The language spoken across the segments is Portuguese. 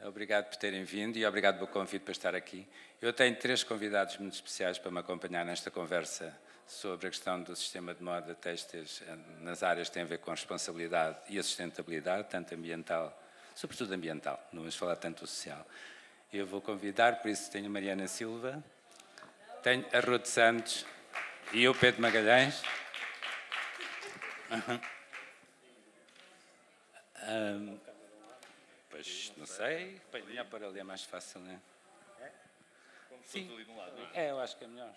Obrigado por terem vindo e obrigado pelo convite para estar aqui. Eu tenho 3 convidados muito especiais para me acompanhar nesta conversa sobre a questão do sistema de moda têxteis nas áreas que têm a ver com a responsabilidade e a sustentabilidade, tanto ambiental, sobretudo ambiental, não vamos falar tanto do social. Eu vou convidar, por isso tenho a Mariana Silva, tenho a Ruth Santos e o Pedro Magalhães. Pois, não sei, melhor para ali é mais fácil, não é? É? Como se fosse ali de um lado, não é? É, eu acho que é melhor.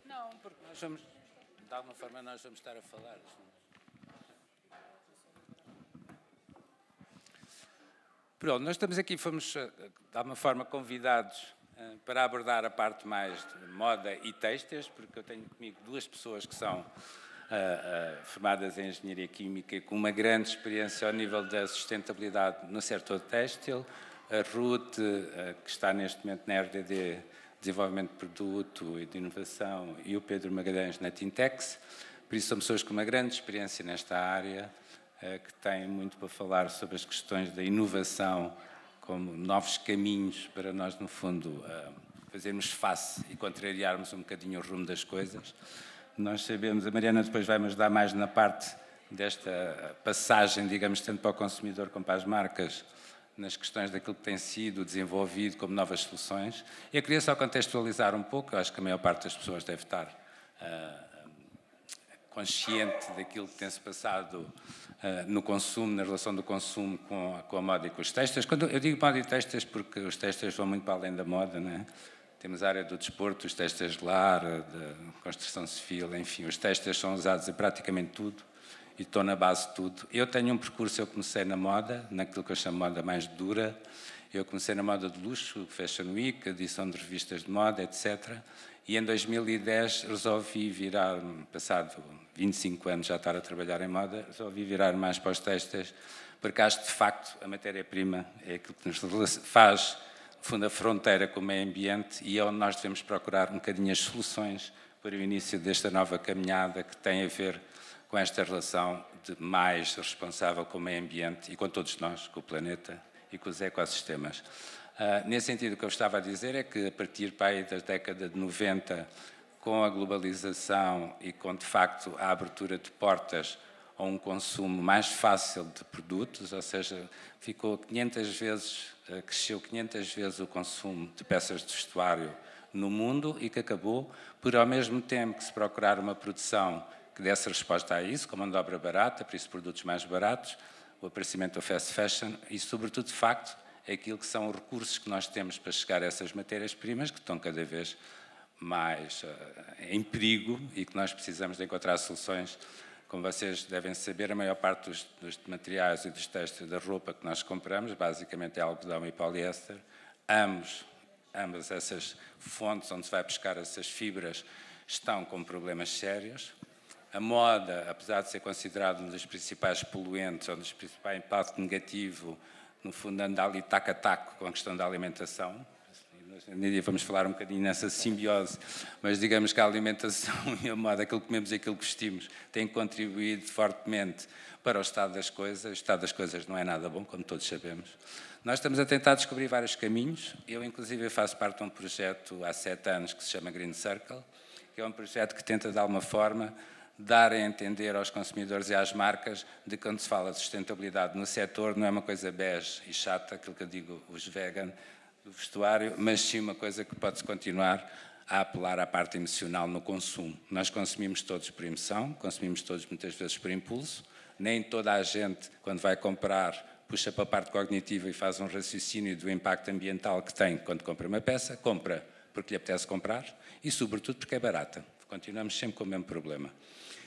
Não, porque nós vamos, de alguma forma, nós vamos estar a falar. Pronto, nós estamos aqui, fomos, de alguma forma, convidados para abordar a parte mais de moda e têxteis, porque eu tenho comigo 2 pessoas que são formadas em Engenharia Química e com uma grande experiência ao nível da sustentabilidade no setor têxtil. A Ruth, que está neste momento na RDD, Desenvolvimento de Produto e de Inovação, e o Pedro Magalhães na Tintex. Por isso, são pessoas com uma grande experiência nesta área, que têm muito para falar sobre as questões da inovação como novos caminhos para nós, no fundo, fazermos face e contrariarmos um bocadinho o rumo das coisas. Nós sabemos, a Mariana depois vai-me ajudar mais na parte desta passagem, digamos, tanto para o consumidor como para as marcas, nas questões daquilo que tem sido desenvolvido como novas soluções. Eu queria só contextualizar um pouco, eu acho que a maior parte das pessoas deve estar consciente daquilo que tem-se passado no consumo, na relação do consumo com a moda e com os têxteis. Quando eu digo moda e têxteis porque os têxteis vão muito para além da moda, não é? Temos a área do desporto, os têxteis de lar, da construção civil, enfim, os têxteis são usados em praticamente tudo e estão na base de tudo. Eu tenho um percurso, eu comecei na moda, naquilo que eu chamo de moda mais dura. Eu comecei na moda de luxo, Fashion Week, edição de revistas de moda, etc. E em 2010 resolvi virar, passado 25 anos já estar a trabalhar em moda, resolvi virar mais para os têxteis, porque acho que, de facto, a matéria-prima é aquilo que nos faz, no fundo, a fronteira com o meio ambiente e é onde nós devemos procurar um bocadinho as soluções para o início desta nova caminhada que tem a ver com esta relação de mais responsável com o meio ambiente e com todos nós, com o planeta e com os ecossistemas. Nesse sentido, o que eu estava a dizer é que, a partir da década de 90, com a globalização e com, de facto, a abertura de portas a um consumo mais fácil de produtos, ou seja, cresceu 500 vezes o consumo de peças de vestuário no mundo e que acabou por, ao mesmo tempo que se procurar uma produção que desse resposta a isso, com mão de obra barata, por isso produtos mais baratos, o aparecimento do fast fashion e, sobretudo, de facto, aquilo que são os recursos que nós temos para chegar a essas matérias-primas que estão cada vez mais em perigo e que nós precisamos de encontrar soluções. Como vocês devem saber, a maior parte dos materiais e dos têxteis da roupa que nós compramos, basicamente é algodão e poliéster. Ambas essas fontes onde se vai buscar essas fibras estão com problemas sérios. A moda, apesar de ser considerada um dos principais poluentes, ou um dos principais impactos negativos, no fundo anda ali taco a taco com a questão da alimentação. Vamos falar um bocadinho nessa simbiose, mas digamos que a alimentação e a moda, aquilo que comemos e aquilo que vestimos, têm contribuído fortemente para o estado das coisas. O estado das coisas não é nada bom, como todos sabemos. Nós estamos a tentar descobrir vários caminhos. Eu, inclusive, faço parte de um projeto há 7 anos que se chama Green Circle, que é um projeto que tenta, de alguma forma, dar a entender aos consumidores e às marcas de que, quando se fala de sustentabilidade no setor, não é uma coisa bege e chata, aquilo que eu digo, os vegan, do vestuário, mas sim uma coisa que pode-se continuar a apelar à parte emocional no consumo. Nós consumimos todos por emoção, consumimos todos muitas vezes por impulso, nem toda a gente, quando vai comprar, puxa para a parte cognitiva e faz um raciocínio do impacto ambiental que tem quando compra uma peça, compra porque lhe apetece comprar e, sobretudo, porque é barata. Continuamos sempre com o mesmo problema.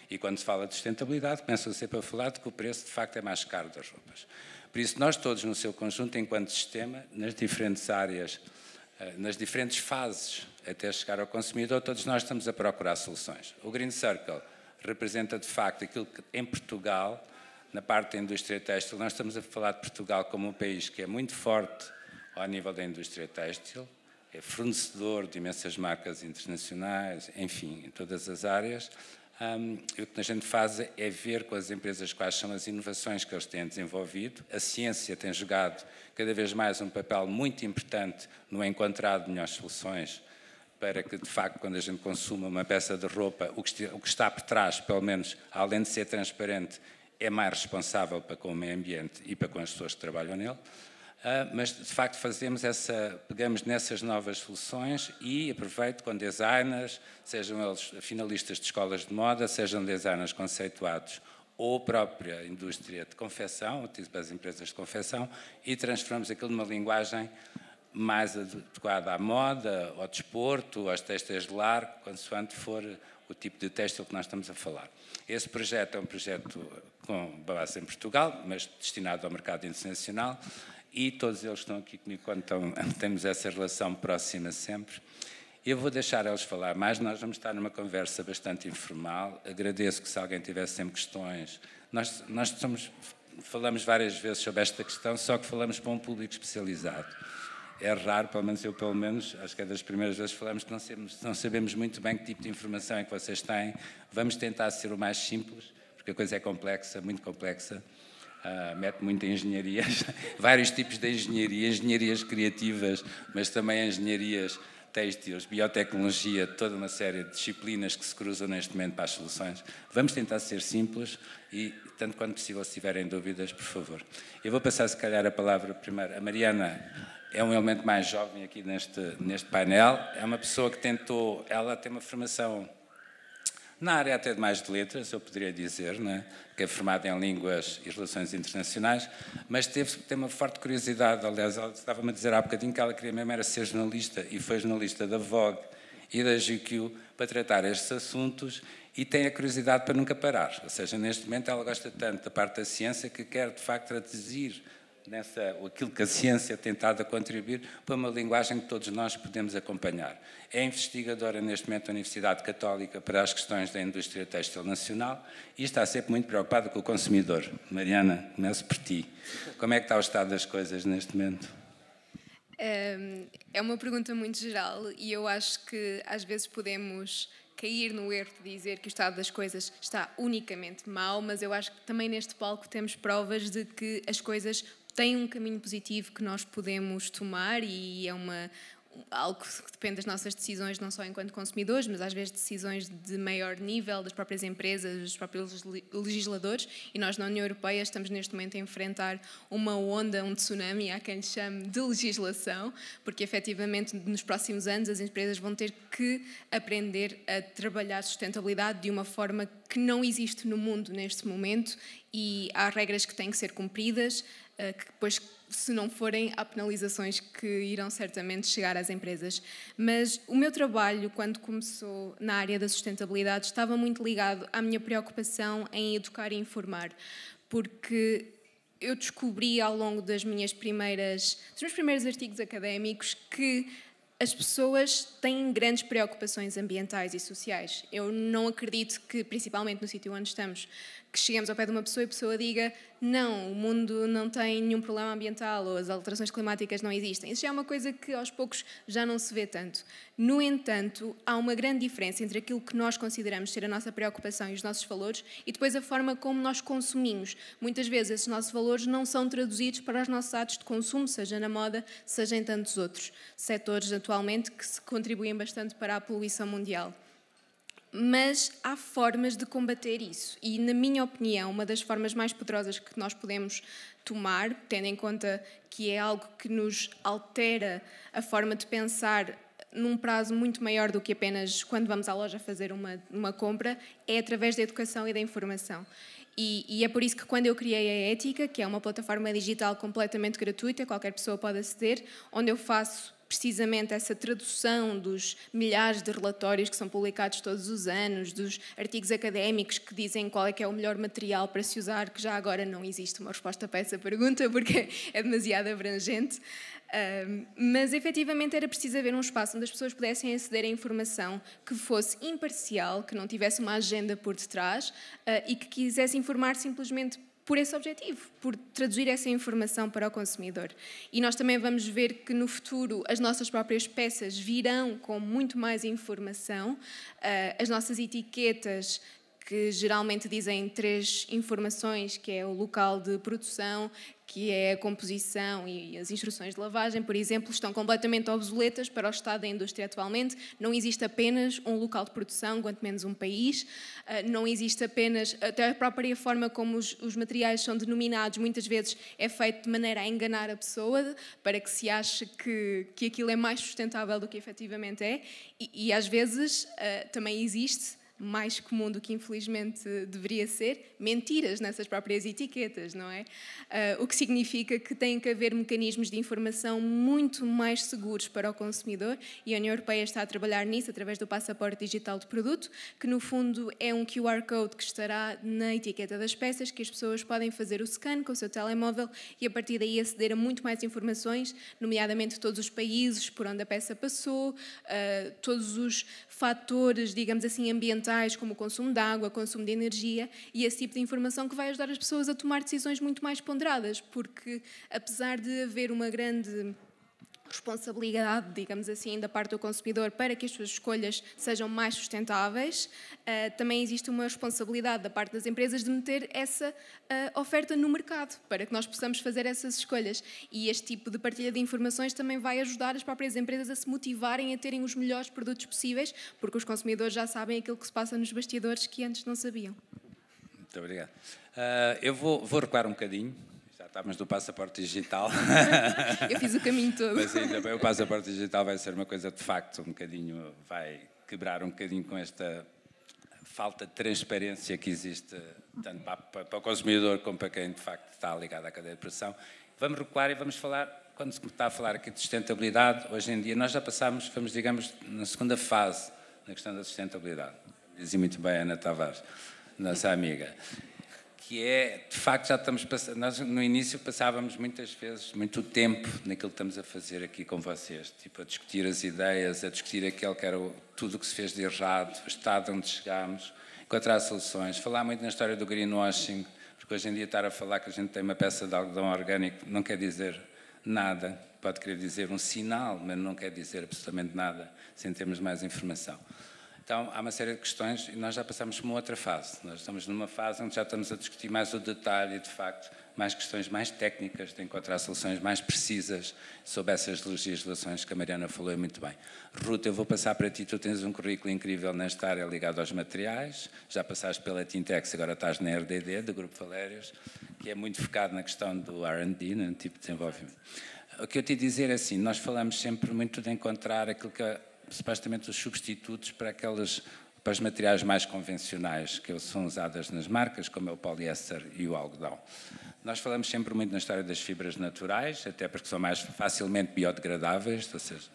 E quando se fala de sustentabilidade, começa sempre a falar de que o preço, de facto, é mais caro das roupas. Por isso, nós todos, no seu conjunto, enquanto sistema, nas diferentes áreas, nas diferentes fases, até chegar ao consumidor, todos nós estamos a procurar soluções. O Green Circle representa, de facto, aquilo que, em Portugal, na parte da indústria têxtil, nós estamos a falar de Portugal como um país que é muito forte ao nível da indústria têxtil, é fornecedor de imensas marcas internacionais, enfim, em todas as áreas. E o que a gente faz é ver com as empresas quais são as inovações que eles têm desenvolvido. A ciência tem jogado cada vez mais um papel muito importante no encontrar de melhores soluções para que, de facto, quando a gente consuma uma peça de roupa, o que está por trás, pelo menos, além de ser transparente, é mais responsável para com o meio ambiente e para com as pessoas que trabalham nele. Mas, de facto, pegamos nessas novas soluções e aproveito com designers, sejam eles finalistas de escolas de moda, sejam designers conceituados ou própria indústria de confecção, tipo as empresas de confecção, e transformamos aquilo numa linguagem mais adequada à moda, ao desporto, aos têxteis de lar, consoante for o tipo de têxtil que nós estamos a falar. Esse projeto é um projeto com base em Portugal, mas destinado ao mercado internacional, e todos eles estão aqui comigo quando temos essa relação próxima sempre. Eu vou deixar eles falar mais, nós vamos estar numa conversa bastante informal. Agradeço que se alguém tivesse sempre questões. Nós falamos várias vezes sobre esta questão, só que falamos para um público especializado. É raro, pelo menos eu, acho que é das primeiras vezes que falamos que não sabemos muito bem que tipo de informação é que vocês têm. Vamos tentar ser o mais simples, porque a coisa é complexa, muito complexa. Mete muita engenharia, vários tipos de engenharia, engenharias criativas, mas também engenharias têxteis, biotecnologia, toda uma série de disciplinas que se cruzam neste momento para as soluções. Vamos tentar ser simples e, tanto quanto possível, se tiverem dúvidas, por favor. Eu vou passar, se calhar, a palavra primeiro. A Mariana é um elemento mais jovem aqui neste painel. É uma pessoa que ela tem uma formação na área até de mais de letras, eu poderia dizer, né? Que é formada em Línguas e Relações Internacionais, mas tem uma forte curiosidade. Aliás, ela estava-me a dizer há bocadinho que ela queria mesmo era ser jornalista, e foi jornalista da Vogue e da GQ para tratar estes assuntos, e tem a curiosidade para nunca parar. Ou seja, neste momento ela gosta tanto da parte da ciência que quer, de facto, traduzir aquilo que a ciência tem tentado a contribuir para uma linguagem que todos nós podemos acompanhar. É investigadora neste momento da Universidade Católica para as questões da indústria têxtil nacional e está sempre muito preocupada com o consumidor. Mariana, começo por ti. Como é que está o estado das coisas neste momento? É uma pergunta muito geral e eu acho que às vezes podemos cair no erro de dizer que o estado das coisas está unicamente mau, mas eu acho que também neste palco temos provas de que as coisas têm um caminho positivo que nós podemos tomar e é algo que depende das nossas decisões, não só enquanto consumidores, mas às vezes decisões de maior nível das próprias empresas, dos próprios legisladores, e nós na União Europeia estamos neste momento a enfrentar uma onda, um tsunami, há quem lhe chame de legislação, porque efetivamente nos próximos anos as empresas vão ter que aprender a trabalhar sustentabilidade de uma forma que não existe no mundo neste momento e há regras que têm que ser cumpridas, que depois, se não forem, há penalizações que irão certamente chegar às empresas. Mas o meu trabalho, quando começou na área da sustentabilidade, estava muito ligado à minha preocupação em educar e informar, porque eu descobri ao longo dos meus primeiros artigos académicos que as pessoas têm grandes preocupações ambientais e sociais. Eu não acredito que, principalmente no sítio onde estamos, que chegamos ao pé de uma pessoa e a pessoa diga não, o mundo não tem nenhum problema ambiental ou as alterações climáticas não existem. Isso já é uma coisa que aos poucos já não se vê tanto. No entanto, há uma grande diferença entre aquilo que nós consideramos ser a nossa preocupação e os nossos valores e depois a forma como nós consumimos. Muitas vezes esses nossos valores não são traduzidos para os nossos atos de consumo, seja na moda, seja em tantos outros setores atualmente que se contribuem bastante para a poluição mundial. Mas há formas de combater isso e, na minha opinião, uma das formas mais poderosas que nós podemos tomar, tendo em conta que é algo que nos altera a forma de pensar num prazo muito maior do que apenas quando vamos à loja fazer uma compra, é através da educação e da informação. E é por isso que quando eu criei a Ética, que é uma plataforma digital completamente gratuita, qualquer pessoa pode aceder, onde eu faço precisamente essa tradução dos milhares de relatórios que são publicados todos os anos, dos artigos académicos que dizem qual é que é o melhor material para se usar, que já agora não existe uma resposta para essa pergunta, porque é demasiado abrangente. Mas efetivamente era preciso haver um espaço onde as pessoas pudessem aceder a informação que fosse imparcial, que não tivesse uma agenda por detrás e que quisesse informar simplesmente por esse objetivo, por traduzir essa informação para o consumidor. E nós também vamos ver que no futuro as nossas próprias peças virão com muito mais informação, as nossas etiquetas, que geralmente dizem 3 informações, que é o local de produção, que é a composição e as instruções de lavagem, por exemplo, estão completamente obsoletas para o estado da indústria atualmente. Não existe apenas um local de produção, quanto menos um país. Não existe apenas... Até a própria forma como os materiais são denominados, muitas vezes é feito de maneira a enganar a pessoa, para que se ache que aquilo é mais sustentável do que efetivamente é. E às vezes também existe, mais comum do que infelizmente deveria ser, mentiras nessas próprias etiquetas, não é? O que significa que tem que haver mecanismos de informação muito mais seguros para o consumidor, e a União Europeia está a trabalhar nisso através do passaporte digital de produto, que no fundo é um QR Code que estará na etiqueta das peças, que as pessoas podem fazer o scan com o seu telemóvel e a partir daí aceder a muito mais informações, nomeadamente todos os países por onde a peça passou, todos os fatores, digamos assim, ambientais, como o consumo de água, consumo de energia, e esse tipo de informação que vai ajudar as pessoas a tomar decisões muito mais ponderadas, porque apesar de haver uma grande responsabilidade, digamos assim, da parte do consumidor para que as suas escolhas sejam mais sustentáveis, também existe uma responsabilidade da parte das empresas de meter essa oferta no mercado, para que nós possamos fazer essas escolhas. E este tipo de partilha de informações também vai ajudar as próprias empresas a se motivarem a terem os melhores produtos possíveis, porque os consumidores já sabem aquilo que se passa nos bastidores que antes não sabiam. Muito obrigado. Eu vou recuar um bocadinho. Estávamos do passaporte digital. Eu fiz o caminho todo. Mas ainda bem, o passaporte digital vai ser uma coisa de facto um bocadinho, vai quebrar um bocadinho com esta falta de transparência que existe tanto para o consumidor como para quem de facto está ligado à cadeia de produção. Vamos recuar e vamos falar, quando se está a falar aqui de sustentabilidade, hoje em dia nós já passámos, vamos digamos, na segunda fase na questão da sustentabilidade. Dizia muito bem a Ana Tavares, nossa amiga. Que é, de facto, já estamos passando... Nós, no início, passávamos muitas vezes muito tempo naquilo que estamos a fazer aqui com vocês, tipo, a discutir as ideias, a discutir aquilo que era tudo o que se fez de errado, o estado onde chegámos, encontrar soluções, falar muito na história do greenwashing, porque hoje em dia estar a falar que a gente tem uma peça de algodão orgânico não quer dizer nada, pode querer dizer um sinal, mas não quer dizer absolutamente nada, sem termos mais informação. Então, há uma série de questões e nós já passamos por uma outra fase. Nós estamos numa fase onde já estamos a discutir mais o detalhe e, de facto, mais questões mais técnicas, de encontrar soluções mais precisas sobre essas legislações que a Mariana falou muito bem. Ruth, eu vou passar para ti. Tu tens um currículo incrível nesta área ligado aos materiais. Já passaste pela Tintex, agora estás na RDD, do Grupo Valérios, que é muito focado na questão do R&D, no tipo de desenvolvimento. O que eu te ia dizer é assim, nós falamos sempre muito de encontrar aquilo que supostamente os substitutos para os materiais mais convencionais que são usados nas marcas, como é o poliéster e o algodão. Nós falamos sempre muito na história das fibras naturais, até porque são mais facilmente biodegradáveis, ou seja,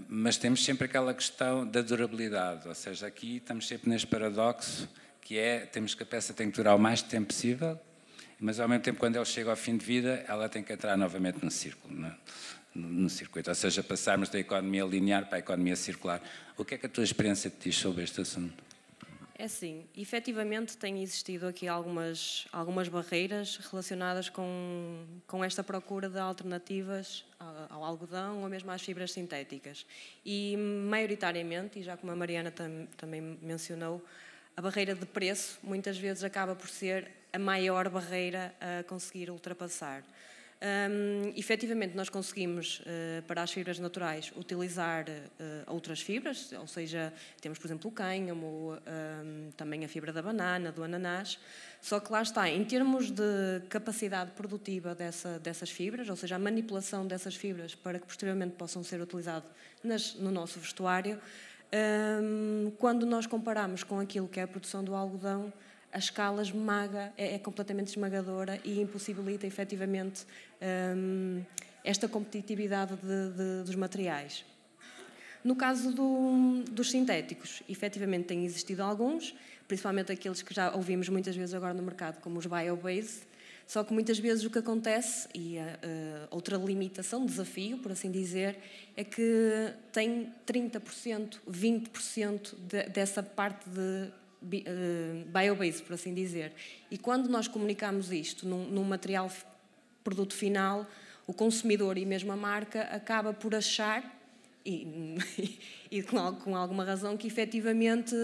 mas temos sempre aquela questão da durabilidade, ou seja, aqui estamos sempre neste paradoxo, que é, temos que a peça tem que durar o mais tempo possível, mas ao mesmo tempo, quando ela chega ao fim de vida, ela tem que entrar novamente no círculo, não é? No circuito, ou seja, passarmos da economia linear para a economia circular. O que é que a tua experiência te diz sobre este assunto? É sim, efetivamente têm existido aqui algumas barreiras relacionadas com esta procura de alternativas ao algodão ou mesmo às fibras sintéticas. E, maioritariamente, e já como a Mariana também mencionou, a barreira de preço muitas vezes acaba por ser a maior barreira a conseguir ultrapassar. Efetivamente, nós conseguimos, para as fibras naturais, utilizar outras fibras, ou seja, temos, por exemplo, o cânhamo, também a fibra da banana, do ananás, só que lá está, em termos de capacidade produtiva dessas fibras, ou seja, a manipulação dessas fibras para que posteriormente possam ser utilizadas no nosso vestuário, quando nós comparamos com aquilo que é a produção do algodão, a escala esmaga, é completamente esmagadora e impossibilita efetivamente esta competitividade dos materiais. No caso dos sintéticos, efetivamente têm existido alguns, principalmente aqueles que já ouvimos muitas vezes agora no mercado, como os bio-based, só que muitas vezes o que acontece, e outra limitação, desafio, por assim dizer, é que tem 30%, 20% dessa parte de bio-based, por assim dizer. E quando nós comunicamos isto num material, produto final, o consumidor e mesmo a marca acaba por achar, e com alguma razão, que efetivamente,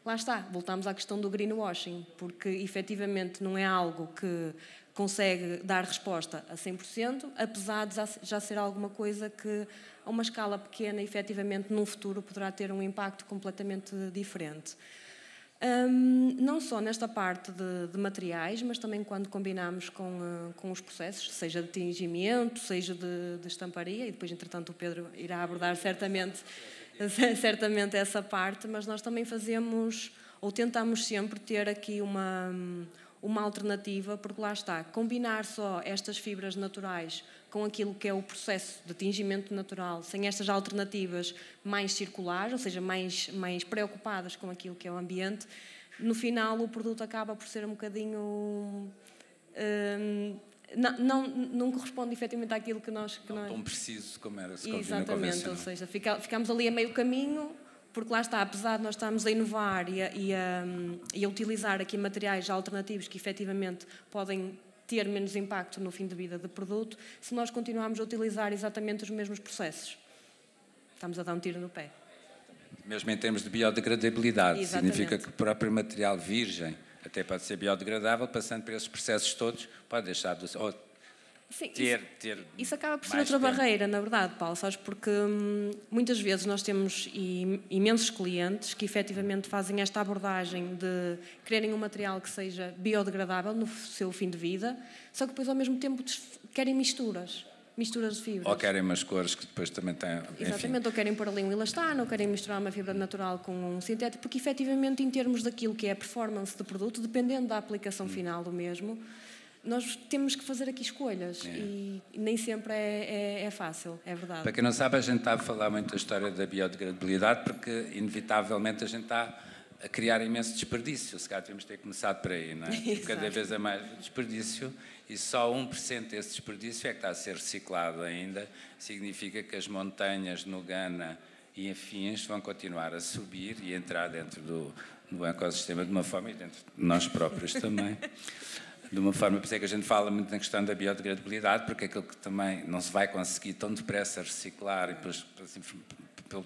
lá está, voltamos à questão do greenwashing, porque efetivamente não é algo que consegue dar resposta a 100%, apesar de já ser alguma coisa que, a uma escala pequena, efetivamente, num futuro poderá ter um impacto completamente diferente. Não só nesta parte de materiais, mas também quando combinamos com os processos, seja de tingimento, seja de estamparia, e depois, entretanto, o Pedro irá abordar certamente essa parte, mas nós também fazemos, ou tentamos sempre ter aqui uma alternativa, porque lá está, combinar só estas fibras naturais com aquilo que é o processo de tingimento natural, sem estas alternativas mais circulares, ou seja, mais preocupadas com aquilo que é o ambiente, no final o produto acaba por ser um bocadinho... não corresponde efetivamente àquilo que nós... Não tão preciso como era se combina exatamente, convencional. Ou seja, ficamos ali a meio caminho, porque lá está, apesar de nós estarmos a inovar e a utilizar aqui materiais alternativos que efetivamente podem ter menos impacto no fim de vida do produto, se nós continuarmos a utilizar exatamente os mesmos processos, estamos a dar um tiro no pé. Mesmo em termos de biodegradabilidade, exatamente. Significa que o próprio material virgem até pode ser biodegradável, passando por esses processos todos, pode deixar de... Sim, ter isso acaba por ser mais outra tempo. barreira, na verdade, Paulo, sabes? Porque muitas vezes nós temos imensos clientes que efetivamente fazem esta abordagem de quererem um material que seja biodegradável no seu fim de vida, só que depois ao mesmo tempo querem misturas de fibras. Ou querem umas cores que depois também têm... Exatamente, ou querem pôr ali um elastano, ou querem misturar uma fibra natural com um sintético, porque efetivamente em termos daquilo que é a performance do produto, dependendo da aplicação final do mesmo, nós temos que fazer aqui escolhas e nem sempre é fácil, é verdade. Para quem não sabe, a gente está a falar muito da história da biodegradabilidade porque, inevitavelmente, a gente está a criar imenso desperdício. Se calhar temos de ter começado por aí, não é? Cada vez é mais desperdício e só 1% desse desperdício é que está a ser reciclado ainda. Significa que as montanhas no Ghana e afins vão continuar a subir e entrar dentro do ecossistema de uma forma, e dentro de nós próprios também. De uma forma, por isso é que a gente fala muito na questão da biodegradabilidade, porque é aquilo que também não se vai conseguir tão depressa reciclar, e depois, assim,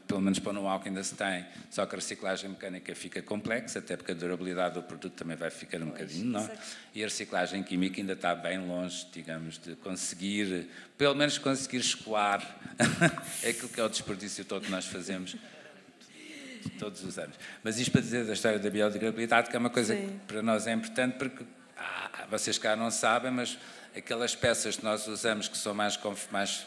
pelo menos para o know-how que ainda se tem, só que a reciclagem mecânica fica complexa, até porque a durabilidade do produto também vai ficar um bocadinho menor, e a reciclagem química ainda está bem longe, digamos, de conseguir, pelo menos conseguir escoar aquilo que é o desperdício todo que nós fazemos todos os anos. Mas isto para dizer da história da biodegradabilidade, que é uma coisa que para nós é importante, porque vocês cá não sabem, mas aquelas peças que nós usamos que são mais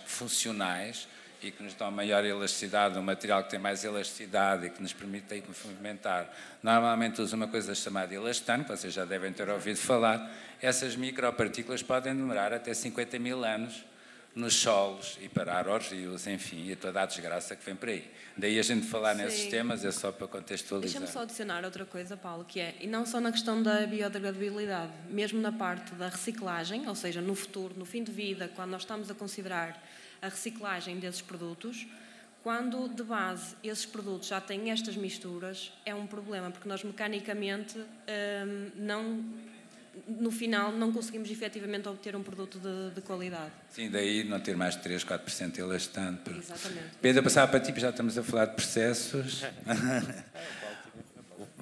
funcionais e que nos dão maior elasticidade, um material que tem mais elasticidade e que nos permite movimentar, normalmente usa uma coisa chamada elastano, que vocês já devem ter ouvido falar. Essas micropartículas podem demorar até 50 mil anos nos solos e parar aos rios, enfim, e toda a desgraça que vem por aí. Daí a gente falar nesses temas é só para contextualizar. Deixa-me só adicionar outra coisa, Paulo, que é, e não só na questão da biodegradabilidade, mesmo na parte da reciclagem, ou seja, no futuro, no fim de vida, quando nós estamos a considerar a reciclagem desses produtos, quando de base esses produtos já têm estas misturas, é um problema, porque nós mecanicamente no final não conseguimos efetivamente obter um produto de qualidade. Sim, daí não ter mais de 3, 4% elastano. Exatamente. Pedro, passar para ti, já estamos a falar de processos.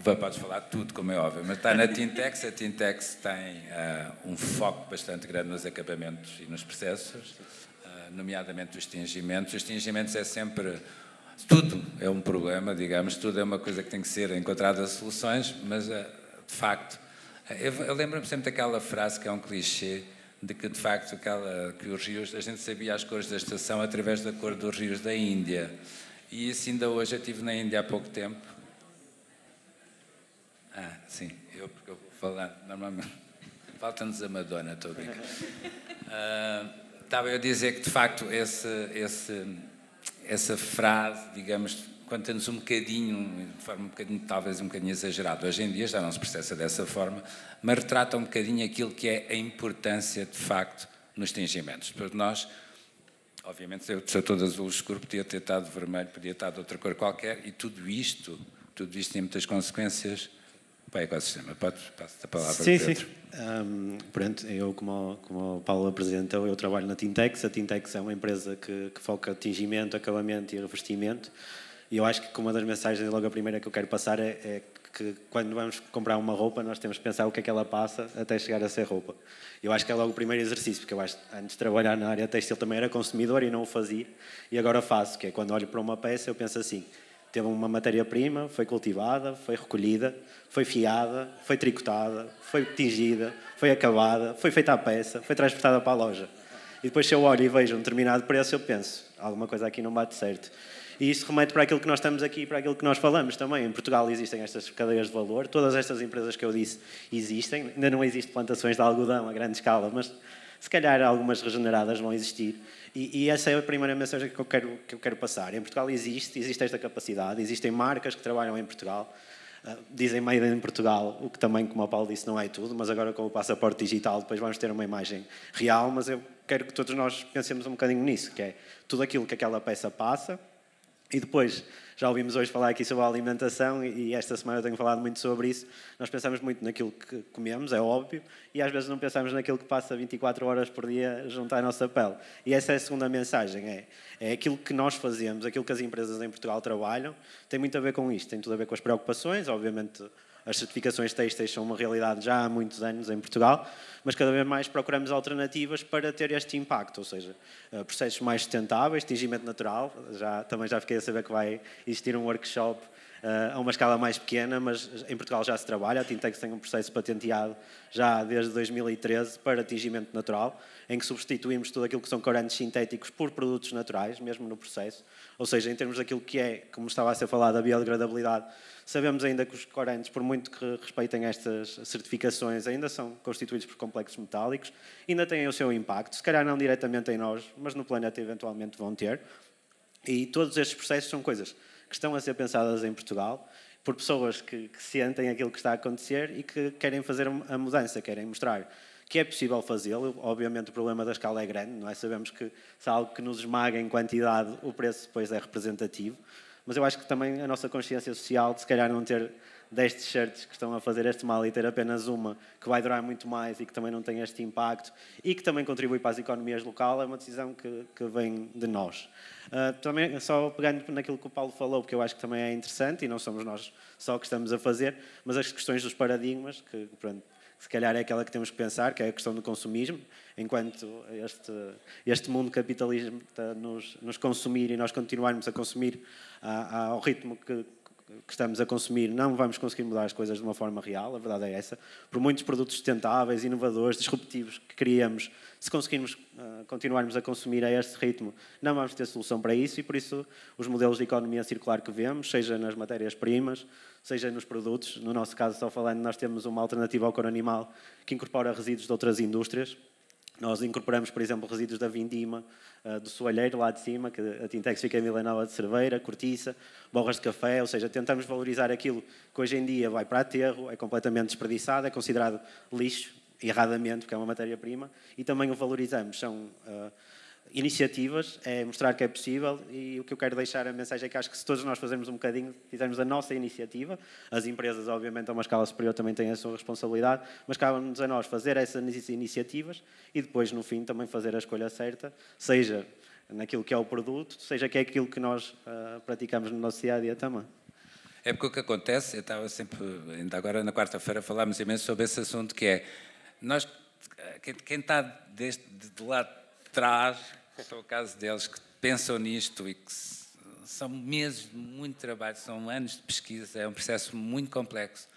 Podes falar de tudo, como é óbvio, mas está na Tintex. A Tintex tem um foco bastante grande nos acabamentos e nos processos, nomeadamente os tingimentos. Os tingimentos é sempre... Tudo é um problema, digamos, tudo é uma coisa que tem que ser encontrada soluções, mas, de facto... Eu lembro-me sempre daquela frase que é um clichê, de que, de facto, que os rios, a gente sabia as cores da estação através da cor dos rios da Índia. E isso ainda hoje, eu estive na Índia há pouco tempo. Sim, porque eu vou falar, normalmente. Falta-nos a Madonna, estou a brincar. Estava eu a dizer que, de facto, essa frase, digamos, conta-nos um bocadinho, de forma talvez um bocadinho exagerada. Hoje em dia já não se processa dessa forma, mas retrata um bocadinho aquilo que é a importância, de facto, nos tingimentos. Porque nós, obviamente, se eu todo azul escuro, podia ter estado vermelho, podia estar de outra cor qualquer, e tudo isto tem muitas consequências para o ecossistema. Passo a palavra, sim, Pedro. Sim. Pronto, eu, como o Paulo apresentou, eu trabalho na Tintex. A Tintex é uma empresa que foca tingimento, acabamento e revestimento. E eu acho que uma das mensagens, logo a primeira que eu quero passar é que quando vamos comprar uma roupa, nós temos que pensar o que é que ela passa até chegar a ser roupa. Eu acho que é logo o primeiro exercício, porque eu acho que antes de trabalhar na área têxtil também era consumidor e não o fazia. E agora faço, que é quando olho para uma peça, eu penso assim: teve uma matéria-prima, foi cultivada, foi recolhida, foi fiada, foi tricotada, foi tingida, foi acabada, foi feita a peça, foi transportada para a loja. E depois, se eu olho e vejo um determinado preço, eu penso: alguma coisa aqui não bate certo. E isso remete para aquilo que nós estamos aqui e para aquilo que nós falamos também. Em Portugal existem estas cadeias de valor, todas estas empresas que eu disse existem. Ainda não existem plantações de algodão a grande escala, mas se calhar algumas regeneradas vão existir. E essa é a primeira mensagem que eu quero passar. Em Portugal existe esta capacidade, existem marcas que trabalham em Portugal, dizem made in Portugal, o que também, como o Paulo disse, não é tudo, mas agora com o passaporte digital depois vamos ter uma imagem real, mas eu quero que todos nós pensemos um bocadinho nisso, que é tudo aquilo que aquela peça passa. E depois, já ouvimos hoje falar aqui sobre a alimentação e esta semana eu tenho falado muito sobre isso. Nós pensamos muito naquilo que comemos, é óbvio, e às vezes não pensamos naquilo que passa 24 horas por dia junto à nossa pele. E essa é a segunda mensagem, é aquilo que nós fazemos, aquilo que as empresas em Portugal trabalham, tem muito a ver com isto, tem tudo a ver com as preocupações, obviamente. As certificações têxteis são uma realidade já há muitos anos em Portugal, mas cada vez mais procuramos alternativas para ter este impacto, ou seja, processos mais sustentáveis, tingimento natural. Também já fiquei a saber que vai existir um workshop a uma escala mais pequena, mas em Portugal já se trabalha. A Tintex tem um processo patenteado já desde 2013 para tingimento natural, em que substituímos tudo aquilo que são corantes sintéticos por produtos naturais, mesmo no processo. Ou seja, em termos daquilo que é, como estava a ser falado, a biodegradabilidade, sabemos ainda que os corantes, por muito que respeitem estas certificações, ainda são constituídos por complexos metálicos, ainda têm o seu impacto, se calhar não diretamente em nós, mas no planeta eventualmente vão ter. E todos estes processos são coisas que estão a ser pensadas em Portugal por pessoas que sentem aquilo que está a acontecer e que querem fazer a mudança, querem mostrar que é possível fazê-lo. Obviamente o problema da escala é grande, não é? Sabemos que se há algo que nos esmaga em quantidade, o preço depois é representativo. Mas eu acho que também a nossa consciência social, de se calhar não ter 10 t-shirts que estão a fazer este mal e ter apenas uma que vai durar muito mais e que também não tem este impacto e que também contribui para as economias locais, é uma decisão que vem de nós. Também, só pegando naquilo que o Paulo falou, porque eu acho que também é interessante e não somos nós só que estamos a fazer, mas as questões dos paradigmas, que pronto, se calhar é aquela que temos que pensar, que é a questão do consumismo, enquanto este mundo capitalista nos consumir e nós continuarmos a consumir ao ritmo que estamos a consumir, não vamos conseguir mudar as coisas de uma forma real, a verdade é essa. Por muitos produtos sustentáveis, inovadores, disruptivos que criamos, se conseguirmos continuarmos a consumir a este ritmo, não vamos ter solução para isso e por isso os modelos de economia circular que vemos, seja nas matérias-primas, seja nos produtos, no nosso caso, só falando, nós temos uma alternativa ao couro animal que incorpora resíduos de outras indústrias. Nós incorporamos, por exemplo, resíduos da vindima, do soalheiro, lá de cima, que a Tintex fica em Vila Nova de Cerveira, cortiça, borras de café, ou seja, tentamos valorizar aquilo que hoje em dia vai para aterro, é completamente desperdiçado, é considerado lixo, erradamente, porque é uma matéria-prima, e também o valorizamos. São iniciativas, é mostrar que é possível e o que eu quero deixar a mensagem é que acho que se todos nós fizermos um bocadinho, fizermos a nossa iniciativa, as empresas obviamente a uma escala superior também têm a sua responsabilidade, mas cabe-nos a nós fazer essas iniciativas e depois no fim também fazer a escolha certa, seja naquilo que é o produto, seja que é aquilo que nós praticamos no nosso dia-a-dia também. É porque o que acontece, eu estava sempre, ainda agora na quarta-feira falámos imenso sobre esse assunto que é, nós, quem está do lado de trás, são o caso deles que pensam nisto e que são meses de muito trabalho, são anos de pesquisa, é um processo muito complexo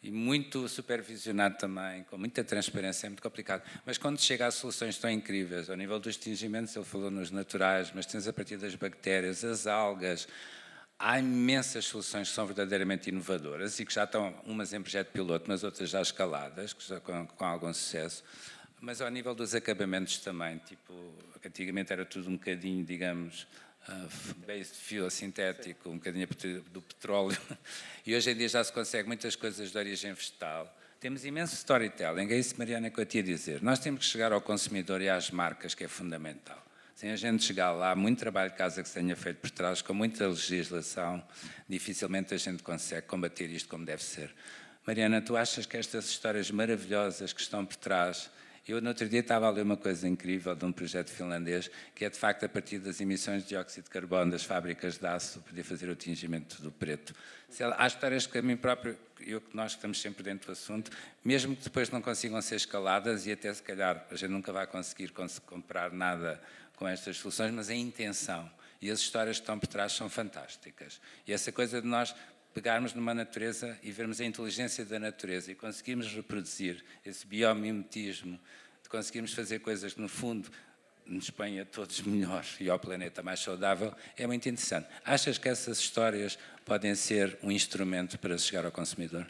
e muito supervisionado também, com muita transparência, é muito complicado. Mas quando chega a soluções tão incríveis, ao nível dos tingimentos, ele falou nos naturais, mas tens a partir das bactérias, as algas, há imensas soluções que são verdadeiramente inovadoras e que já estão, umas em projeto piloto, mas outras já escaladas, que já com algum sucesso. Mas ao nível dos acabamentos também, tipo, antigamente era tudo um bocadinho, digamos, based fuel sintético, um bocadinho do petróleo, e hoje em dia já se consegue muitas coisas de origem vegetal. Temos imenso storytelling, é isso, Mariana, que eu te ia dizer. Nós temos que chegar ao consumidor e às marcas, que é fundamental. Sem a gente chegar lá, há muito trabalho de casa que se tenha feito por trás, com muita legislação, dificilmente a gente consegue combater isto como deve ser. Mariana, tu achas que estas histórias maravilhosas que estão por trás... Eu, no outro dia, estava a ler uma coisa incrível de um projeto finlandês, que é, de facto, a partir das emissões de dióxido de carbono das fábricas de aço, poder fazer o tingimento do preto. Há histórias que a mim próprio, nós que estamos sempre dentro do assunto, mesmo que depois não consigam ser escaladas, e até, se calhar, a gente nunca vai conseguir comprar nada com estas soluções, mas a intenção e as histórias que estão por trás são fantásticas. E essa coisa de nós pegarmos numa natureza e vermos a inteligência da natureza e conseguirmos reproduzir esse biomimetismo, de conseguirmos fazer coisas que, no fundo, nos põem a todos melhor e ao planeta mais saudável, é muito interessante. Achas que essas histórias podem ser um instrumento para chegar ao consumidor?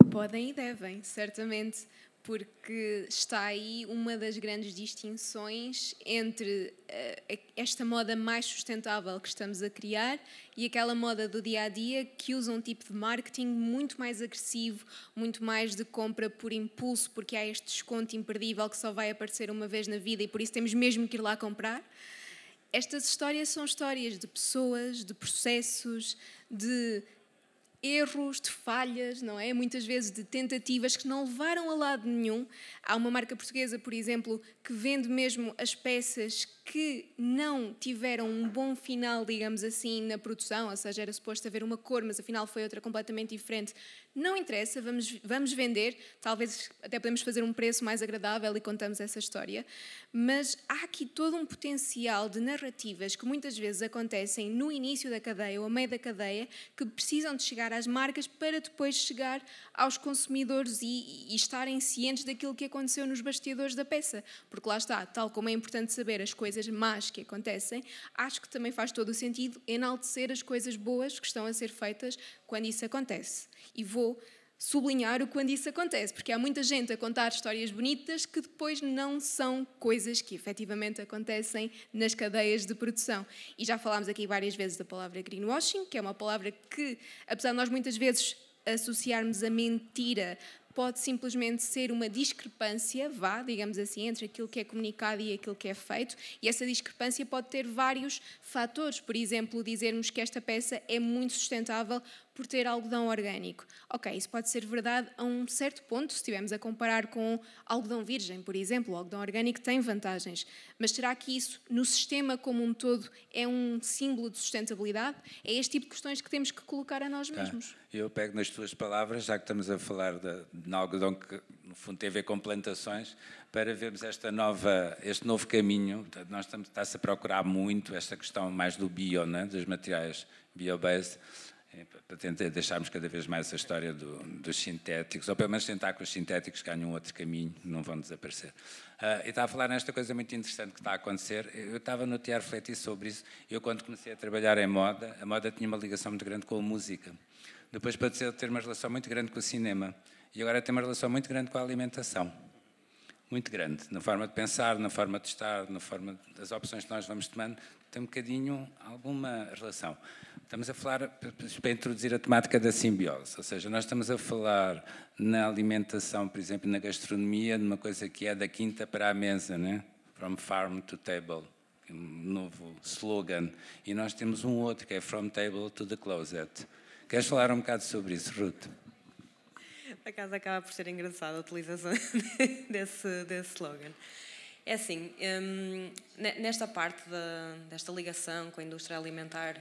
Podem e devem, certamente, porque está aí uma das grandes distinções entre esta moda mais sustentável que estamos a criar e aquela moda do dia-a-dia que usa um tipo de marketing muito mais agressivo, muito mais de compra por impulso, porque há este desconto imperdível que só vai aparecer uma vez na vida e por isso temos mesmo que ir lá comprar. Estas histórias são histórias de pessoas, de processos, de erros, de falhas, não é? Muitas vezes de tentativas que não levaram a lado nenhum. Há uma marca portuguesa, por exemplo, que vende mesmo as peças que não tiveram um bom final, digamos assim, na produção, ou seja, era suposto haver uma cor, mas afinal foi outra completamente diferente. Não interessa, vamos vender, talvez até podemos fazer um preço mais agradável e contamos essa história, mas há aqui todo um potencial de narrativas que muitas vezes acontecem no início da cadeia ou a meio da cadeia, que precisam de chegar às marcas para depois chegar aos consumidores e estarem cientes daquilo que aconteceu nos bastidores da peça, porque lá está, tal como é importante saber as coisas más que acontecem, acho que também faz todo o sentido enaltecer as coisas boas que estão a ser feitas quando isso acontece. E vou sublinhar o quando isso acontece, porque há muita gente a contar histórias bonitas que depois não são coisas que efetivamente acontecem nas cadeias de produção. E já falámos aqui várias vezes da palavra greenwashing, que é uma palavra que, apesar de nós muitas vezes associarmos a mentira, pode simplesmente ser uma discrepância, digamos assim, entre aquilo que é comunicado e aquilo que é feito, e essa discrepância pode ter vários fatores. Por exemplo, dizermos que esta peça é muito sustentável por ter algodão orgânico. Ok, isso pode ser verdade a um certo ponto, se estivermos a comparar com algodão virgem, por exemplo. O algodão orgânico tem vantagens, mas será que isso, no sistema como um todo, é um símbolo de sustentabilidade? É este tipo de questões que temos que colocar a nós mesmos. Eu pego nas tuas palavras, já que estamos a falar de algodão que, no fundo, tem a ver com plantações, para vermos este novo caminho. Está-se a procurar muito esta questão mais do bio, né? Dos materiais bio-based, para tentar deixarmos cada vez mais a história dos sintéticos, ou pelo menos tentar que os sintéticos ganhem outro caminho, não vão desaparecer. Eu estava a falar nesta coisa muito interessante que está a acontecer. Eu estava no dia a refletir sobre isso. Eu, quando comecei a trabalhar em moda, a moda tinha uma ligação muito grande com a música. Depois passou a ter uma relação muito grande com o cinema. E agora tem uma relação muito grande com a alimentação. Muito grande. Na forma de pensar, na forma de estar, na forma das opções que nós vamos tomando, tem um bocadinho alguma relação. Estamos a falar, para introduzir a temática da simbiose, ou seja, nós estamos a falar na alimentação, por exemplo, na gastronomia, de uma coisa que é da quinta para a mesa, né? From farm to table, um novo slogan. E nós temos um outro, que é From table to the closet. Queres falar um bocado sobre isso, Ruth? Por acaso acaba por ser engraçada a utilização desse slogan. É assim, nesta parte desta ligação com a indústria alimentar,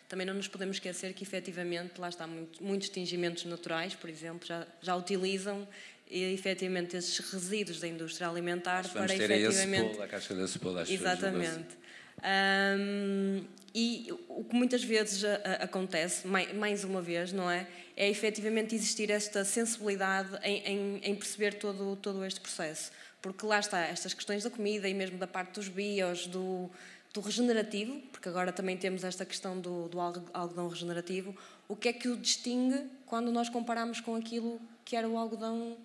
também não nos podemos esquecer que, efetivamente, lá está, muitos tingimentos naturais, por exemplo, já utilizam efetivamente esses resíduos da indústria alimentar para efetivamente... a caixa da cebola, acho. Exatamente. E o que muitas vezes acontece, mais uma vez, não é? É efetivamente existir esta sensibilidade em perceber todo este processo. Porque lá está, estas questões da comida e mesmo da parte dos bios, do regenerativo, porque agora também temos esta questão do algodão regenerativo, o que é que o distingue quando nós comparamos com aquilo que era o algodão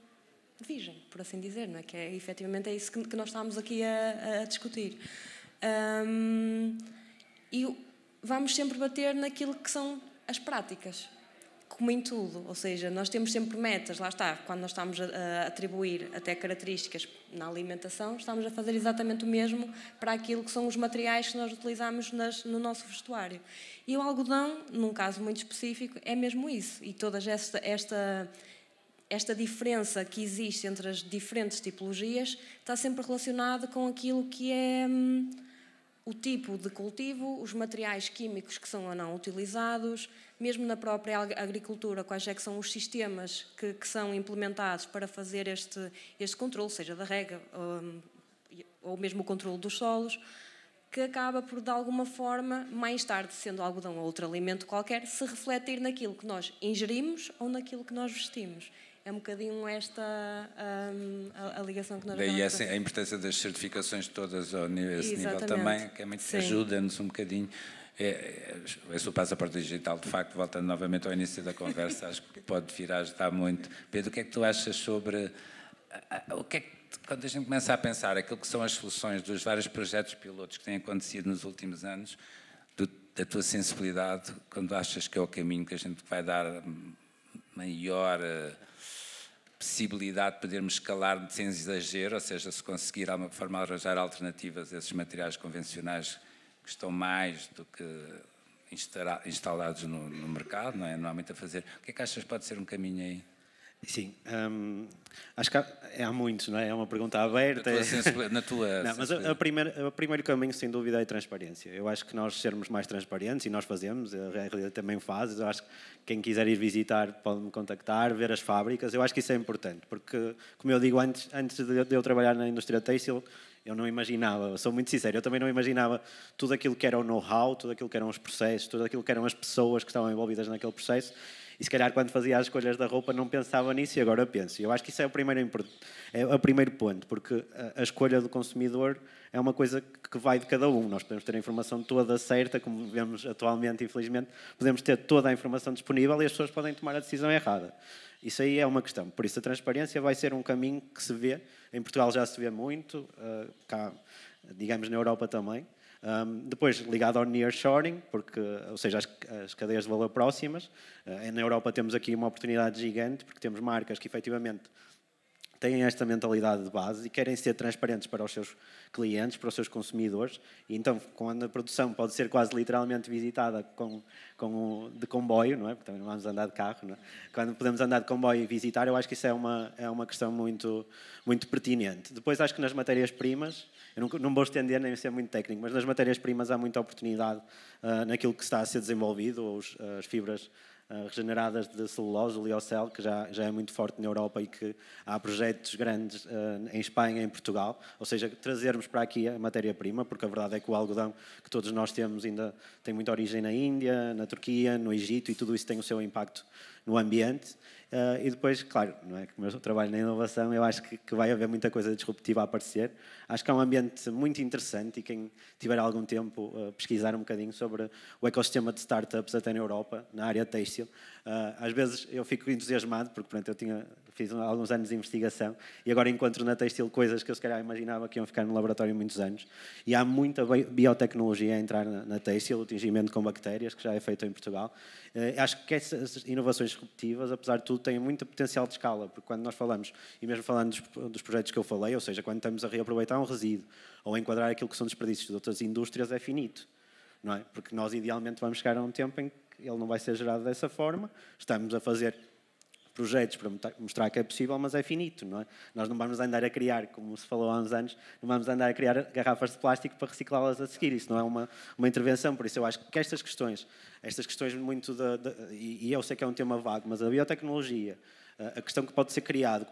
virgem, por assim dizer, não é? Que efetivamente é isso que nós estamos aqui a discutir. E vamos sempre bater naquilo que são as práticas, como em tudo, ou seja, nós temos sempre metas, lá está, quando nós estamos a atribuir até características na alimentação, estamos a fazer exatamente o mesmo para aquilo que são os materiais que nós utilizamos no nosso vestuário. E o algodão, num caso muito específico, é mesmo isso, e toda esta esta diferença que existe entre as diferentes tipologias está sempre relacionada com aquilo que é o tipo de cultivo, os materiais químicos que são ou não utilizados, mesmo na própria agricultura, quais é que são os sistemas que são implementados para fazer este controle, seja da rega ou mesmo o controle dos solos, que acaba por, de alguma forma, mais tarde, sendo algodão ou outro alimento qualquer, se refletir naquilo que nós ingerimos ou naquilo que nós vestimos. É um bocadinho esta a ligação que nós Daí vamos a importância das certificações todas ao nível, esse nível Exatamente. também, que é muito, ajuda-nos um bocadinho. Esse o passaporte digital, de facto, voltando novamente ao início da conversa, acho que pode vir a ajudar muito. Pedro, o que é que tu achas sobre... O que é que, quando a gente começa a pensar aquilo que são as soluções dos vários projetos pilotos que têm acontecido nos últimos anos, da tua sensibilidade, quando achas que é o caminho que a gente vai dar maior possibilidade de podermos escalar sem exagero, ou seja, se conseguir de alguma forma arranjar alternativas a esses materiais convencionais que estão mais do que instalados no mercado, não é? Não há muito a fazer. O que é que achas que pode ser um caminho aí? Sim, acho que há muitos, não é? É uma pergunta aberta. Na tua não, mas o primeiro caminho, sem dúvida, é a transparência. Eu acho que nós sermos mais transparentes, e nós fazemos, a RD também faz, eu acho que quem quiser ir visitar pode-me contactar, ver as fábricas, eu acho que isso é importante, porque, como eu digo, antes de eu trabalhar na indústria têxtil, eu não imaginava, sou muito sincero, eu também não imaginava tudo aquilo que era o know-how, tudo aquilo que eram os processos, tudo aquilo que eram as pessoas que estavam envolvidas naquele processo. E se calhar quando fazia as escolhas da roupa não pensava nisso e agora penso. Eu acho que isso é o primeiro ponto, porque a escolha do consumidor é uma coisa que vai de cada um. Nós podemos ter a informação toda certa, como vemos atualmente, infelizmente, podemos ter toda a informação disponível e as pessoas podem tomar a decisão errada. Isso aí é uma questão. Por isso a transparência vai ser um caminho que se vê. Em Portugal já se vê muito, cá, digamos, na Europa também. Depois, ligado ao nearshoring, porque, ou seja, as cadeias de valor próximas. Na Europa temos aqui uma oportunidade gigante, porque temos marcas que efetivamente têm esta mentalidade de base e querem ser transparentes para os seus clientes, para os seus consumidores. E então, quando a produção pode ser quase literalmente visitada de comboio, não é? Porque também não vamos andar de carro, não é? Quando podemos andar de comboio e visitar, eu acho que isso é uma questão muito, muito pertinente. Depois, acho que nas matérias-primas, eu não vou estender nem ser muito técnico, mas nas matérias-primas há muita oportunidade naquilo que está a ser desenvolvido, as fibras regeneradas de celulose, o Lyocell, que já é muito forte na Europa e que há projetos grandes em Espanha e em Portugal, ou seja, trazermos para aqui a matéria-prima, porque a verdade é que o algodão que todos nós temos ainda tem muita origem na Índia, na Turquia, no Egito, e tudo isso tem o seu impacto no ambiente. E depois, claro, não é? Como eu trabalho na inovação, eu acho que vai haver muita coisa disruptiva a aparecer. Acho que é um ambiente muito interessante e quem tiver algum tempo pesquisar um bocadinho sobre o ecossistema de startups até na Europa, na área têxtil. Às vezes eu fico entusiasmado, porque pronto, fiz alguns anos de investigação e agora encontro na têxtil coisas que eu se calhar imaginava que iam ficar no laboratório muitos anos. E há muita biotecnologia a entrar na têxtil, o tingimento com bactérias, que já é feito em Portugal. Acho que essas inovações disruptivas, apesar de tudo, têm muito potencial de escala, porque quando nós falamos, e mesmo falando dos projetos que eu falei, ou seja, quando estamos a reaproveitar um resíduo ou a enquadrar aquilo que são desperdícios de outras indústrias, é finito, não é? Porque nós idealmente vamos chegar a um tempo em que ele não vai ser gerado dessa forma, estamos a fazer projetos para mostrar que é possível, mas é finito, não é? Nós não vamos andar a criar, como se falou há uns anos, não vamos andar a criar garrafas de plástico para reciclá-las a seguir. Isso não é uma intervenção, por isso eu acho que estas questões muito e eu sei que é um tema vago, mas a biotecnologia, a questão que pode ser criado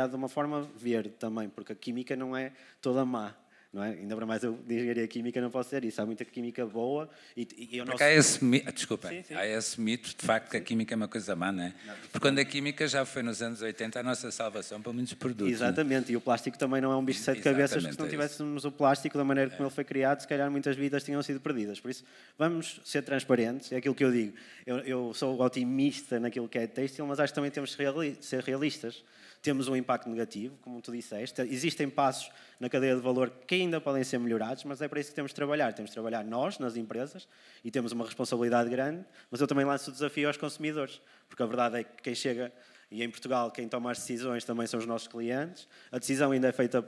de uma forma verde também, porque a química não é toda má. Não é? Ainda para mais eu de engenharia química não posso dizer isso. Há muita química boa e o nosso... Há esse mito, desculpa, sim. Há esse mito de facto que a química é uma coisa má, não é? Porque quando a química já foi nos anos 80 a nossa salvação para muitos produtos. Exatamente, e o plástico também não é um bicho de sete cabeças, porque se não tivéssemos o plástico da maneira como ele foi criado, se calhar muitas vidas tinham sido perdidas. Por isso, vamos ser transparentes, é aquilo que eu digo. Eu sou otimista naquilo que é têxtil, mas acho que também temos de ser realistas. Temos um impacto negativo, como tu disseste. Existem passos na cadeia de valor que ainda podem ser melhorados, mas é para isso que temos de trabalhar. Temos de trabalhar nós, nas empresas, e temos uma responsabilidade grande, mas eu também lanço o desafio aos consumidores, porque a verdade é que quem chega, e em Portugal quem toma as decisões também são os nossos clientes, a decisão ainda é feita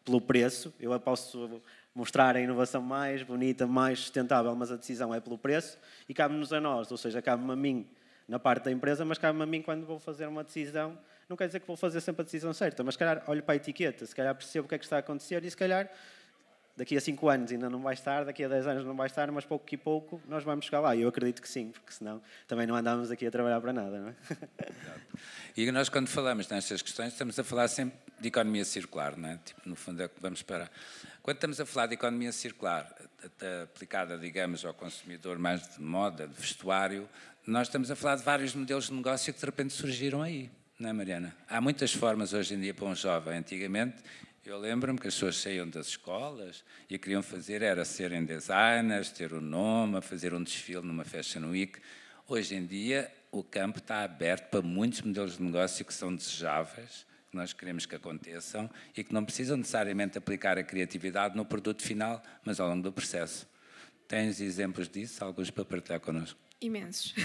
pelo preço. Eu posso mostrar a inovação mais bonita, mais sustentável, mas a decisão é pelo preço, e cabe-nos a nós, ou seja, cabe-me a mim na parte da empresa, mas cabe-me a mim quando vou fazer uma decisão não quer dizer que vou fazer sempre a decisão certa, mas se calhar olho para a etiqueta, se calhar percebo o que é que está a acontecer e se calhar daqui a 5 anos ainda não vai estar, daqui a 10 anos não vai estar, mas pouco e pouco nós vamos chegar lá. E eu acredito que sim, porque senão também não andamos aqui a trabalhar para nada, não é? E nós, quando falamos nestas questões, estamos a falar sempre de economia circular, não é? Tipo, no fundo é que vamos para... Quando estamos a falar de economia circular, aplicada, digamos, ao consumidor mais de moda, de vestuário, nós estamos a falar de vários modelos de negócio que de repente surgiram aí, não é, Mariana? Há muitas formas hoje em dia para um jovem. Antigamente, eu lembro-me que as pessoas saíam das escolas e o que queriam fazer era serem designers, ter um nome, fazer um desfile numa Fashion Week. Hoje em dia, o campo está aberto para muitos modelos de negócio que são desejáveis, que nós queremos que aconteçam e que não precisam necessariamente aplicar a criatividade no produto final, mas ao longo do processo. Tens exemplos disso? Alguns para partilhar connosco? Imensos.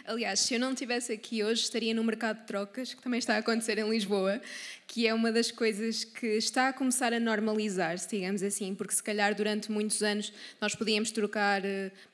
Aliás, se eu não estivesse aqui hoje, estaria no mercado de trocas, que também está a acontecer em Lisboa, que é uma das coisas que está a começar a normalizar-se, digamos assim, porque se calhar durante muitos anos nós podíamos trocar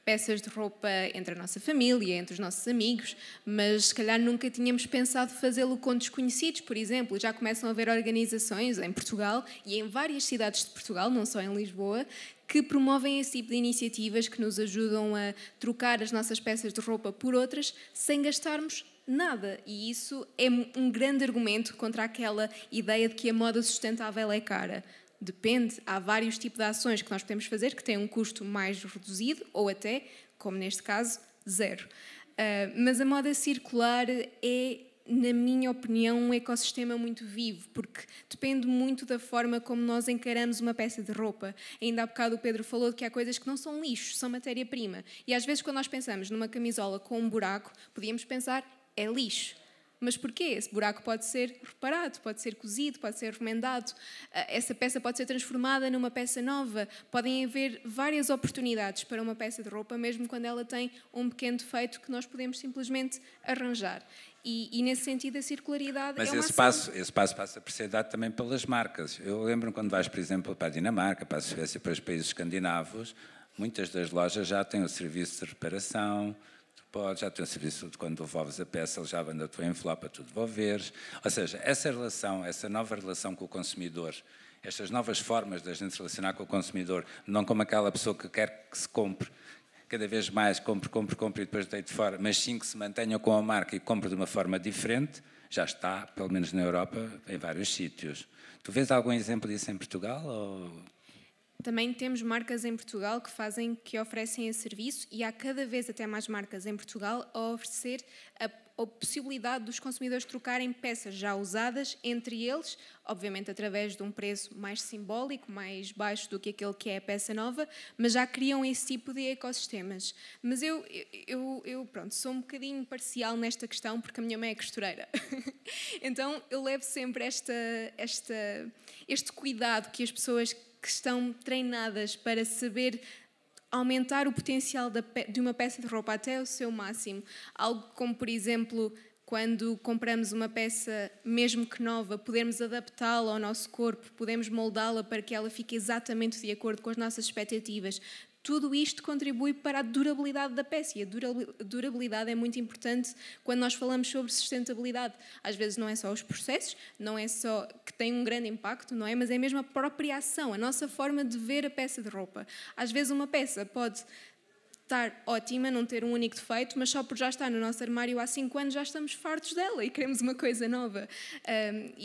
peças de roupa entre a nossa família, entre os nossos amigos, mas se calhar nunca tínhamos pensado fazê-lo com desconhecidos, por exemplo. Já começam a haver organizações em Portugal e em várias cidades de Portugal, não só em Lisboa, que promovem esse tipo de iniciativas que nos ajudam a trocar as nossas peças de roupa por outras sem gastarmos nada. E isso é um grande argumento contra aquela ideia de que a moda sustentável é cara. Depende, há vários tipos de ações que nós podemos fazer que têm um custo mais reduzido ou até, como neste caso, zero. Mas a moda circular é, na minha opinião, um ecossistema muito vivo, porque depende muito da forma como nós encaramos uma peça de roupa. Ainda há bocado o Pedro falou de que há coisas que não são lixo, são matéria-prima. E às vezes quando nós pensamos numa camisola com um buraco, podíamos pensar, é lixo. Mas porquê? Esse buraco pode ser reparado, pode ser cozido, pode ser remendado. Essa peça pode ser transformada numa peça nova. Podem haver várias oportunidades para uma peça de roupa, mesmo quando ela tem um pequeno defeito que nós podemos simplesmente arranjar. E nesse sentido, a circularidade é uma ação. Esse passo passa por ser dado também pelas marcas. Eu lembro quando vais, por exemplo, para a Dinamarca, para a Suécia, para os países escandinavos, muitas das lojas já têm o serviço de reparação, já tem o serviço de quando devolves a peça, ele já manda a tua envelope para tu devolveres. Ou seja, essa relação, essa nova relação com o consumidor, estas novas formas de a gente relacionar com o consumidor, não como aquela pessoa que quer que se compre cada vez mais, compre e depois deite fora, mas sim que se mantenha com a marca e compre de uma forma diferente, já está, pelo menos na Europa, em vários sítios. Tu vês algum exemplo disso em Portugal? Ou... Também temos marcas em Portugal que oferecem esse serviço e há cada vez até mais marcas em Portugal a oferecer a possibilidade dos consumidores trocarem peças já usadas entre eles, obviamente através de um preço mais simbólico, mais baixo do que aquele que é a peça nova, mas já criam esse tipo de ecossistemas. Mas eu pronto, sou um bocadinho parcial nesta questão porque a minha mãe é costureira. Então eu levo sempre este cuidado que as pessoas que estão treinadas para saber aumentar o potencial de uma peça de roupa até o seu máximo. Algo como, por exemplo, quando compramos uma peça, mesmo que nova, podermos adaptá-la ao nosso corpo, podemos moldá-la para que ela fique exatamente de acordo com as nossas expectativas. Tudo isto contribui para a durabilidade da peça e a durabilidade é muito importante quando nós falamos sobre sustentabilidade. Às vezes não é só os processos, não é só que tem um grande impacto, não é? Mas é mesmo a própria ação, a nossa forma de ver a peça de roupa. Às vezes uma peça pode estar ótima, não ter um único defeito, mas só por já estar no nosso armário há 5 anos já estamos fartos dela e queremos uma coisa nova.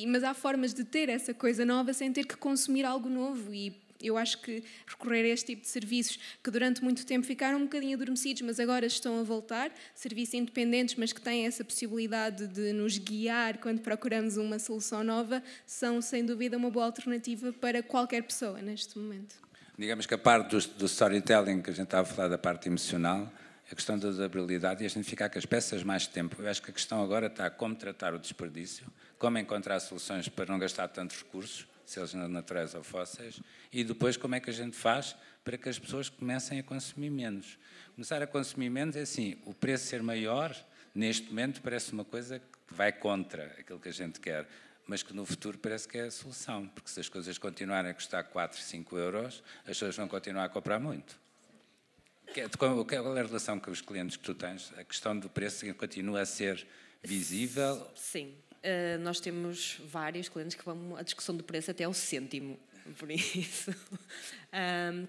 Mas há formas de ter essa coisa nova sem ter que consumir algo novo e eu acho que recorrer a este tipo de serviços que durante muito tempo ficaram um bocadinho adormecidos, mas agora estão a voltar, serviços independentes, mas que têm essa possibilidade de nos guiar quando procuramos uma solução nova, são sem dúvida uma boa alternativa para qualquer pessoa neste momento. Digamos que a parte do storytelling, que a gente estava a falar da parte emocional, a questão da durabilidade e a gente ficar com as peças mais tempo. Eu acho que a questão agora está como tratar o desperdício, como encontrar soluções para não gastar tantos recursos, se eles naturais ou fósseis, e depois como é que a gente faz para que as pessoas comecem a consumir menos. Começar a consumir menos é assim, o preço ser maior, neste momento parece uma coisa que vai contra aquilo que a gente quer, mas que no futuro parece que é a solução, porque se as coisas continuarem a custar 4, 5 euros, as pessoas vão continuar a comprar muito. Qual é a relação com os clientes que tu tens? A questão do preço continua a ser visível? Sim. Nós temos vários clientes que vão a discussão de preço até ao cêntimo, por isso.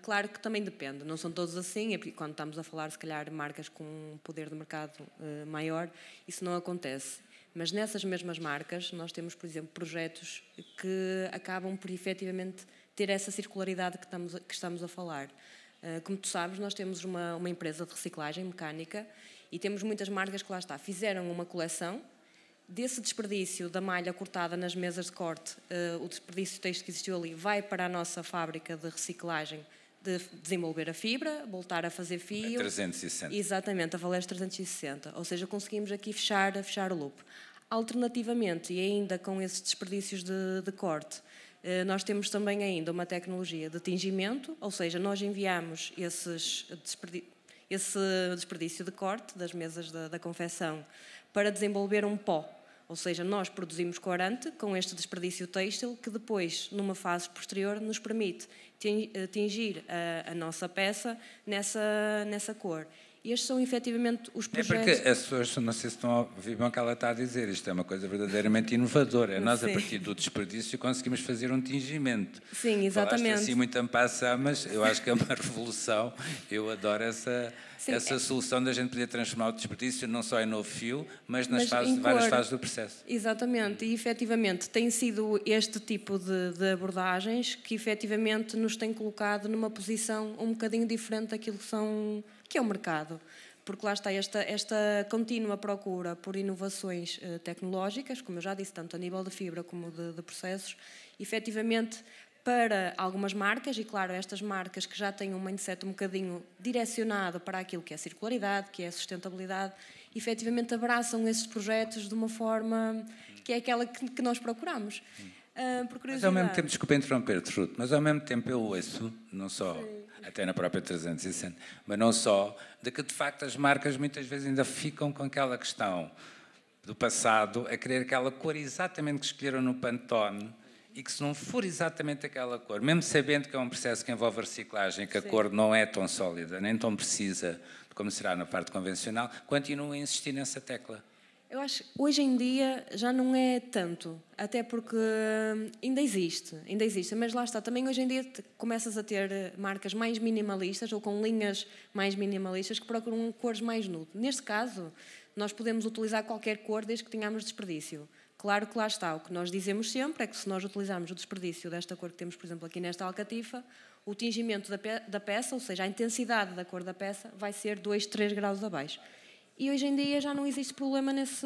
Claro que também depende, não são todos assim, quando estamos a falar, se calhar, marcas com um poder de mercado maior, isso não acontece. Mas nessas mesmas marcas, nós temos, por exemplo, projetos que acabam por efetivamente ter essa circularidade que estamos a falar. Como tu sabes, nós temos uma empresa de reciclagem mecânica e temos muitas marcas que lá está, fizeram uma coleção. Desse desperdício da malha cortada nas mesas de corte, o desperdício têxtil que existiu ali vai para a nossa fábrica de reciclagem de desenvolver a fibra, voltar a fazer fio. A 360. Exatamente, a Valés 360. Ou seja, conseguimos aqui fechar o loop. Alternativamente, e ainda com esses desperdícios de corte, nós temos também ainda uma tecnologia de tingimento, ou seja, nós enviamos esse desperdício de corte das mesas da confecção para desenvolver um pó. Ou seja, nós produzimos corante com este desperdício têxtil que depois, numa fase posterior, nos permite tingir a nossa peça nessa cor. Estes são efetivamente os projetos... É porque as pessoas, não sei se estão a ouvir bem o que ela está a dizer, isto é uma coisa verdadeiramente inovadora. Nós, a partir do desperdício, conseguimos fazer um tingimento. Sim, exatamente. Falaste assim muito en passant, mas eu acho que é uma revolução. Eu adoro essa solução da gente poder transformar o desperdício não só em novo fio, mas nas várias fases do processo. Exatamente, e efetivamente tem sido este tipo de abordagens que efetivamente nos tem colocado numa posição um bocadinho diferente daquilo que é o mercado. Porque lá está esta contínua procura por inovações tecnológicas, como eu já disse, tanto a nível de fibra como de processos, efetivamente para algumas marcas, e claro, estas marcas que já têm um mindset um bocadinho direcionado para aquilo que é a circularidade, que é a sustentabilidade, efetivamente abraçam esses projetos de uma forma que é aquela que nós procuramos. Mas ao mesmo tempo, desculpa interromper, Ruth, mas ao mesmo tempo eu ouço, não só, até na própria 360, mas não só, de que de facto as marcas muitas vezes ainda ficam com aquela questão do passado, a querer aquela cor exatamente que escolheram no Pantone, e que se não for exatamente aquela cor, mesmo sabendo que é um processo que envolve a reciclagem, que a cor não é tão sólida, nem tão precisa como será na parte convencional, continuam a insistir nessa tecla. Eu acho que hoje em dia já não é tanto, até porque ainda existe, mas lá está, também hoje em dia começas a ter marcas mais minimalistas ou com linhas mais minimalistas que procuram cores mais nude. Neste caso, nós podemos utilizar qualquer cor desde que tenhamos desperdício. Claro que lá está, o que nós dizemos sempre é que se nós utilizarmos o desperdício desta cor que temos, por exemplo, aqui nesta alcatifa, o tingimento da peça, ou seja, a intensidade da cor da peça, vai ser 2, 3 graus abaixo. E hoje em dia já não existe problema nesse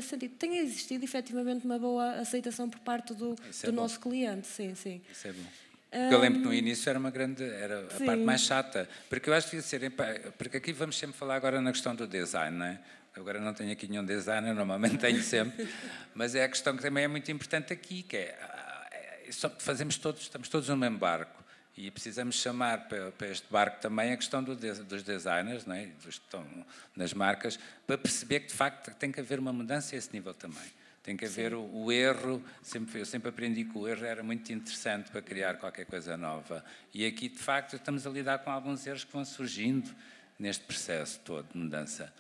sentido. Tem existido, efetivamente, uma boa aceitação por parte do nosso cliente. Sim, sim. Isso é bom. Porque eu lembro que no início era a parte mais chata. Porque eu acho que ia ser... Porque aqui vamos sempre falar agora na questão do design, não é? Agora não tenho aqui nenhum designer, normalmente tenho sempre, mas é a questão que também é muito importante aqui, que estamos todos no mesmo barco e precisamos chamar para este barco também a questão dos designers, não é? Dos que estão nas marcas, para perceber que de facto tem que haver uma mudança a esse nível também. Tem que haver o erro, eu sempre aprendi que o erro era muito interessante para criar qualquer coisa nova. E aqui, de facto, estamos a lidar com alguns erros que vão surgindo neste processo todo de mudança.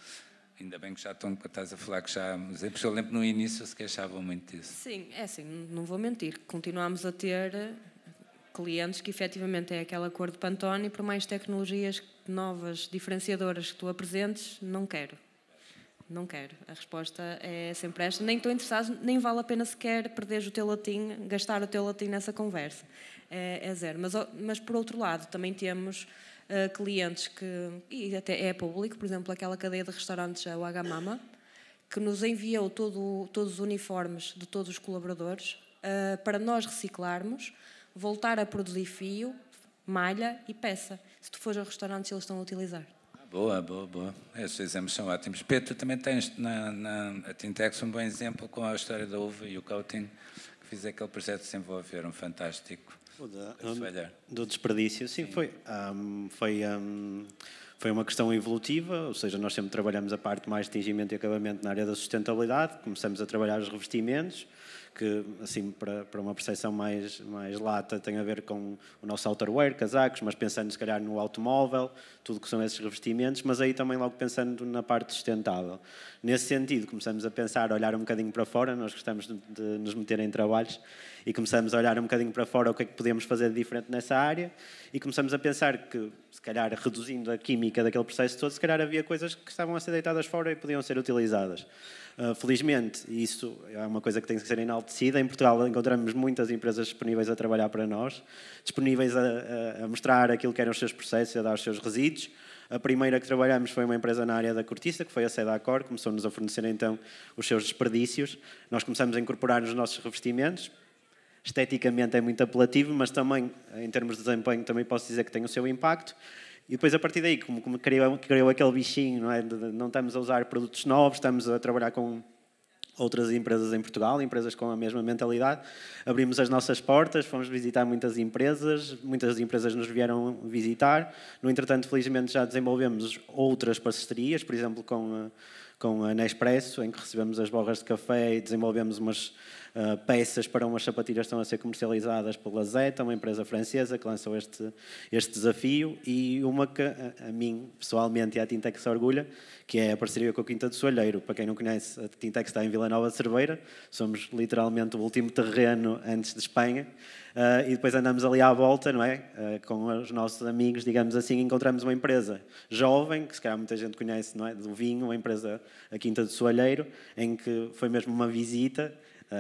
Ainda bem que já estás a falar que já... Porque eu lembro no início se queixavam muito disso. Sim, é assim, não vou mentir. Continuamos a ter clientes que efetivamente é aquela cor de Pantone e por mais tecnologias novas, diferenciadoras que tu apresentes, não quero. Não quero. A resposta é sempre esta. Nem estou interessado, nem vale a pena sequer perderes o teu latim, gastar o teu latim nessa conversa. É zero. Mas por outro lado, também temos... clientes e até é público, por exemplo, aquela cadeia de restaurantes, a Wagamama, que nos enviou todos os uniformes de todos os colaboradores para nós reciclarmos, voltar a produzir fio, malha e peça. Se tu fores ao restaurante, eles estão a utilizar. Boa. Esses exemplos são ótimos. Pedro, tu também tens na Tintex um bom exemplo com a história da uva e o coating, que fiz aquele projeto de desenvolver, fantástico. Do desperdício, sim, foi uma questão evolutiva, ou seja, nós sempre trabalhamos a parte mais de tingimento e acabamento na área da sustentabilidade, começamos a trabalhar os revestimentos, que, assim, para uma percepção mais lata, tem a ver com o nosso outerwear, casacos, mas pensando se calhar no automóvel, tudo que são esses revestimentos, mas aí também logo pensando na parte sustentável. Nesse sentido, começamos a pensar, a olhar um bocadinho para fora, nós gostamos de nos meter em trabalhos, e começamos a olhar um bocadinho para fora o que é que podemos fazer de diferente nessa área, e começamos a pensar que, se calhar, reduzindo a química daquele processo todo, se calhar havia coisas que estavam a ser deitadas fora e podiam ser utilizadas. Felizmente, isso é uma coisa que tem que ser enaltecida. Em Portugal encontramos muitas empresas disponíveis a trabalhar para nós, disponíveis a mostrar aquilo que eram os seus processos, a dar os seus resíduos. A primeira que trabalhamos foi uma empresa na área da cortiça, que foi a Sedacor, começou-nos a fornecer então os seus desperdícios. Nós começamos a incorporar nos nossos revestimentos. Esteticamente é muito apelativo, mas também, em termos de desempenho, também posso dizer que tem o seu impacto. E depois, a partir daí, como criou aquele bichinho, não é? Não estamos a usar produtos novos, estamos a trabalhar com outras empresas em Portugal, empresas com a mesma mentalidade. Abrimos as nossas portas, fomos visitar muitas empresas nos vieram visitar. No entretanto, felizmente, já desenvolvemos outras parcerias, por exemplo, com a Nespresso, em que recebemos as borras de café e desenvolvemos umas peças para umas sapatilhas que estão a ser comercializadas pela Zeta, uma empresa francesa que lançou este desafio, e uma que a mim, pessoalmente, e à Tintex se orgulha, que é a parceria com a Quinta do Soalheiro. Para quem não conhece, a Tintex está em Vila Nova de Cerveira, somos literalmente o último terreno antes de Espanha, e depois andamos ali à volta, não é? Com os nossos amigos, digamos assim, encontramos uma empresa jovem, que se calhar muita gente conhece, não é? Do vinho, uma empresa, a Quinta do Soalheiro, em que foi mesmo uma visita.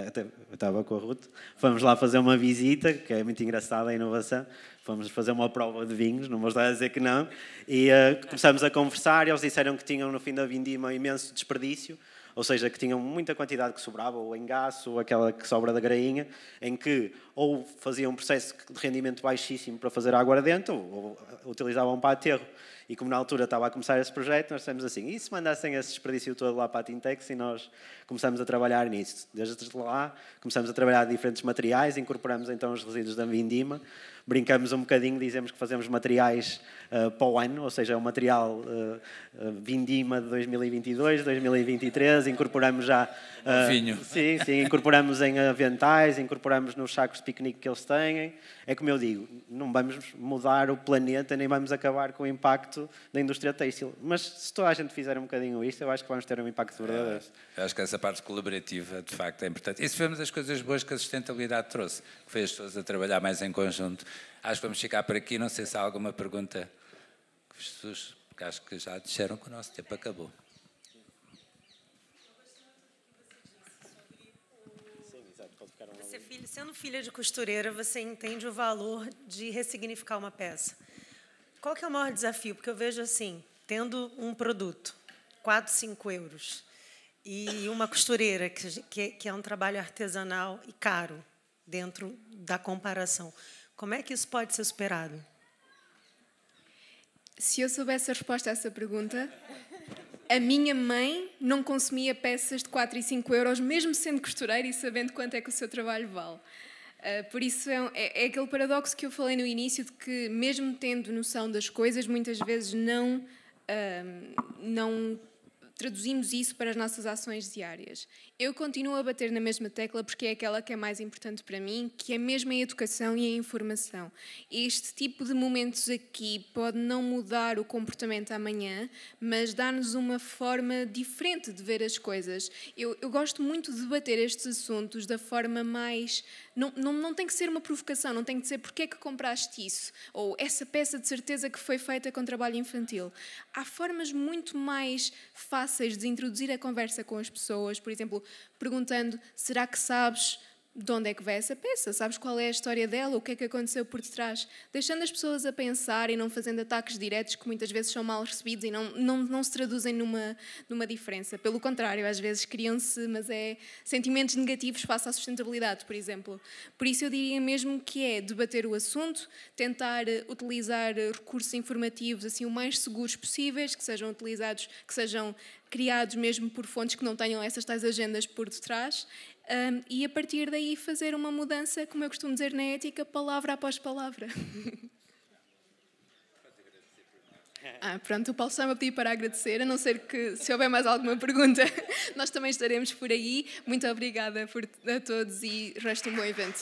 Até eu estava com a Ruth, fomos lá fazer uma visita, que é muito engraçada a inovação, fomos fazer uma prova de vinhos, não vou estar a dizer que não, e começamos a conversar, e eles disseram que tinham no fim da vindima imenso desperdício, ou seja, que tinham muita quantidade que sobrava, ou engaço, ou aquela que sobra da grainha, em que ou faziam um processo de rendimento baixíssimo para fazer água aguardente, ou utilizavam para aterro. E como na altura estava a começar esse projeto, nós dissemos assim, e se mandassem esse desperdício todo lá para a Tintex, e nós começamos a trabalhar nisso. Desde lá, começamos a trabalhar diferentes materiais, incorporamos então os resíduos da vindima, brincamos um bocadinho, dizemos que fazemos materiais para o ano, ou seja, é um material vindima de 2022, 2023, incorporamos já... vinho. Sim, incorporamos em aventais, incorporamos nos sacos de piquenique que eles têm. É como eu digo, não vamos mudar o planeta, nem vamos acabar com o impacto da indústria têxtil. Mas se toda a gente fizer um bocadinho isto, eu acho que vamos ter um impacto verdadeiro. Eu acho que essa parte colaborativa, de facto, é importante. Isso foi uma das coisas boas que a sustentabilidade trouxe, que foi as pessoas a trabalhar mais em conjunto. Acho que vamos ficar por aqui. Não sei se há alguma pergunta que as pessoas, porque acho que já disseram que o nosso tempo acabou. Sendo filha de costureira, você entende o valor de ressignificar uma peça. Qual que é o maior desafio? Porque eu vejo assim, tendo um produto, 4, 5 euros, e uma costureira, que é um trabalho artesanal e caro, dentro da comparação, como é que isso pode ser superado? Se eu soubesse a resposta a essa pergunta, a minha mãe não consumia peças de 4 e 5 euros, mesmo sendo costureira e sabendo quanto é que o seu trabalho vale. Por isso é aquele paradoxo que eu falei no início, de que mesmo tendo noção das coisas, muitas vezes não traduzimos isso para as nossas ações diárias. Eu continuo a bater na mesma tecla porque é aquela que é mais importante para mim, que é mesmo a educação e a informação. Este tipo de momentos aqui pode não mudar o comportamento amanhã, mas dá-nos uma forma diferente de ver as coisas. Eu gosto muito de debater estes assuntos da forma mais... Não tem que ser uma provocação, não tem que ser porque é que compraste isso, ou essa peça de certeza que foi feita com trabalho infantil. Há formas muito mais fáceis de introduzir a conversa com as pessoas, por exemplo, perguntando, será que sabes de onde é que vai essa peça? Sabes qual é a história dela? O que é que aconteceu por detrás? Deixando as pessoas a pensar e não fazendo ataques diretos que muitas vezes são mal recebidos e não se traduzem numa diferença. Pelo contrário, às vezes criam-se, mas sentimentos negativos face à sustentabilidade, por exemplo. Por isso eu diria mesmo que é debater o assunto, tentar utilizar recursos informativos assim o mais seguros possíveis, que sejam utilizados, que sejam criados mesmo por fontes que não tenham essas tais agendas por detrás, e a partir daí fazer uma mudança, como eu costumo dizer na ética, palavra após palavra. Pronto, o Paulo está-me a pedir para agradecer, a não ser que, se houver mais alguma pergunta, nós também estaremos por aí. Muito obrigada a todos e resta um bom evento.